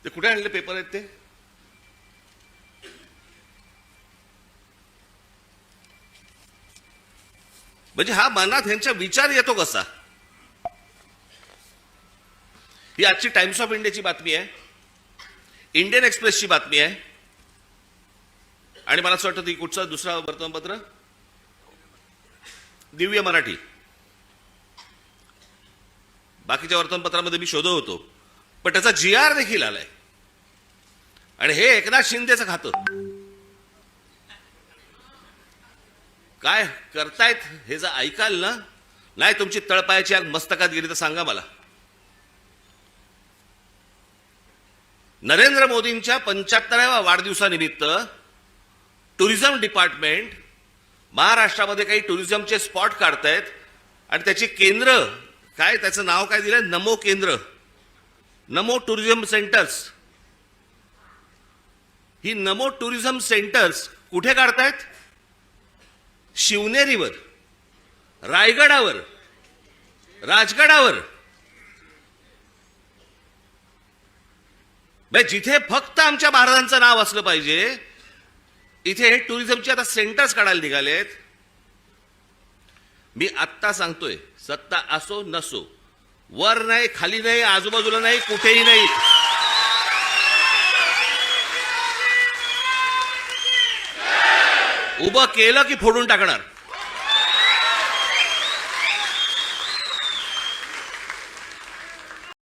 ते कुठे आणले पेपर आहेत ते? म्हणजे हा मनात ह्यांचा विचार येतो कसा? ही आजची टाइम्स ऑफ इंडियाची बातमी आहे, इंडियन एक्सप्रेसची बातमी आहे, आणि मला असं वाटतं ती कुठचं दुसरा वर्तमानपत्र, दिव्य मराठी. बाकीच्या वर्तमानपत्रामध्ये मी शोधत होतो, पण त्याचा GR देखील आलाय. आणि हे एकनाथ शिंदेचं खातं. काय करतायत हे जर ऐकाल ना, नाही तुमची तळपायाची आग मस्तकात गेली तर सांगा मला. नरेंद्र मोदींच्या 75व्या वाढदिवसानिमित्त टुरिझम डिपार्टमेंट महाराष्ट्रामध्ये काही टुरिझमचे स्पॉट काढतायत आणि त्याची केंद्र, काय त्याचं नाव काय दिलंय, नमो केंद्र, नमो टुरिझम सेंटर्स. ही नमो टुरिझम सेंटर्स कुठे काढतायत? शिवनेरीवर, रायगडावर, राजगडावर. जिथे फक्त आमच्या महाराजांचं नाव असलं पाहिजे, इथे हे टुरिझमचे आता सेंटर्स काढायला निघालेत. मी आत्ता सांगतोय, सत्ता असो नसो, वर नाही, खाली नाही, आजूबाजूला नाही, कुठेही नाही. उभं केलं की फोडून टाकणार.